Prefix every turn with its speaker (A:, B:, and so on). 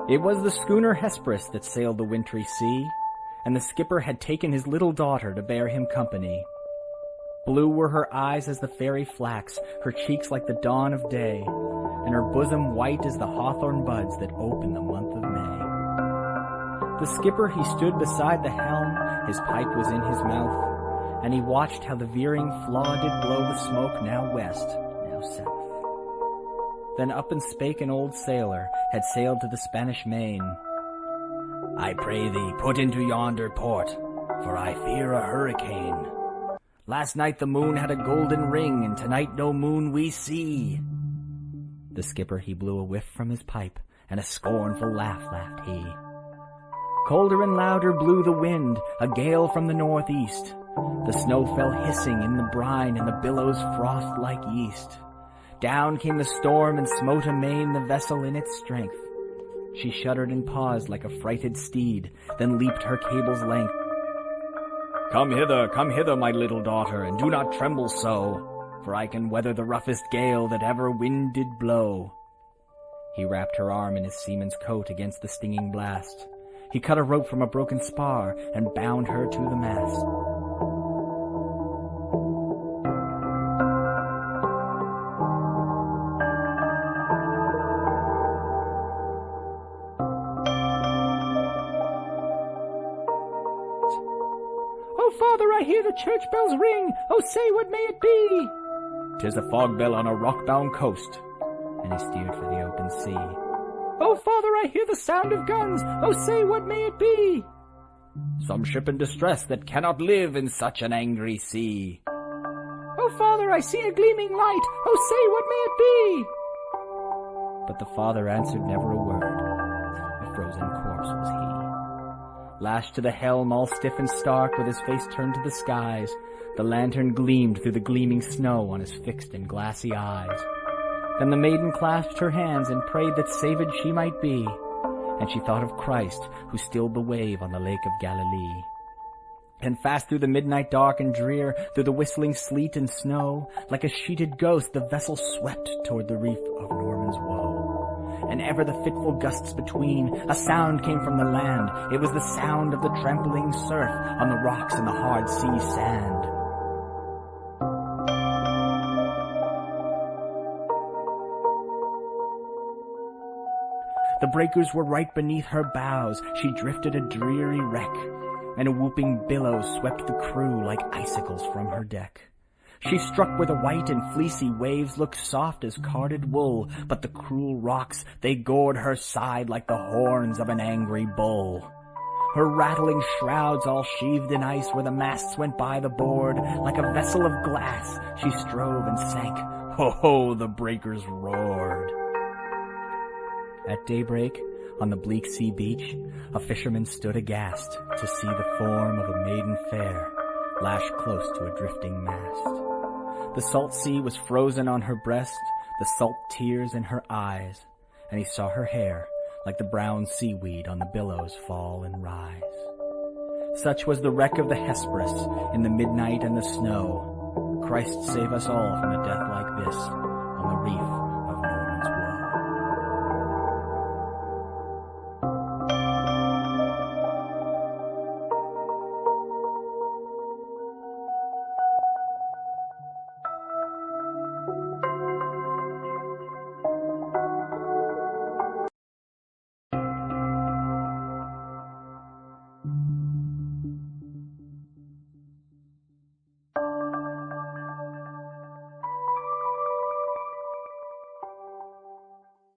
A: It was the schooner Hesperus that sailed the wintry sea, and the skipper had taken his little daughter to bear him company. Blue were her eyes as the fairy-flax, her cheeks like the dawn of day, and her bosom white as the hawthorn buds that open the month of May. The skipper, he stood beside the helm, his pipe was in his mouth, and he watched how the veering flaw did blow the smoke now west, now south. Then up and spake an old sailor, had sailed to the Spanish main. "I pray thee, put into yonder port, for I fear a hurricane. Last night the moon had a golden ring, and tonight no moon we see." The skipper, he blew a whiff from his pipe, and a scornful laugh laughed he. Colder and louder blew the wind, a gale from the northeast. The snow fell hissing in the brine, and the billows frothed like yeast. Down came the storm and smote amain the vessel in its strength. She shuddered and paused like a frighted steed, then leaped her cable's length. Come hither, my little daughter, and do not tremble so, for I can weather the roughest gale that ever wind did blow." He wrapped her arm in his seaman's coat against the stinging blast. He cut a rope from a broken spar and bound her to the mast. "Oh, father, I hear the church bells ring. Oh, say, what may it be?" "'Tis a fog bell on a rock-bound coast." And he steered for the open sea. "Oh, father, I hear the sound of guns. Oh, say, what may it be?" "Some ship in distress that cannot live in such an angry sea." "Oh, father, I see a gleaming light. Oh, say, what may it be?" But the father answered never a word. A frozen corpse was he. Lashed to the helm, all stiff and stark, with his face turned to the skies, the lantern gleamed through the gleaming snow on his fixed and glassy eyes. Then the maiden clasped her hands and prayed that saved she might be, and she thought of Christ, who stilled the wave on the lake of Galilee. And fast through the midnight dark and drear, through the whistling sleet and snow, like a sheeted ghost the vessel swept toward the reef of Norman's Woe. And ever the fitful gusts between, a sound came from the land. It was the sound of the trampling surf on the rocks and the hard sea sand. The breakers were right beneath her bows. She drifted a dreary wreck, and a whooping billow swept the crew like icicles from her deck. She struck where the white and fleecy waves looked soft as carded wool, but the cruel rocks, they gored her side like the horns of an angry bull. Her rattling shrouds all sheathed in ice where the masts went by the board, like a vessel of glass she strove and sank. Ho ho, the breakers roared. At daybreak, on the bleak sea beach, a fisherman stood aghast to see the form of a maiden fair, lashed close to a drifting mast. The salt sea was frozen on her breast, the salt tears in her eyes, and he saw her hair, like the brown seaweed on the billows, fall and rise. Such was the wreck of the Hesperus in the midnight and the snow. Christ save us all from a death like this on the reef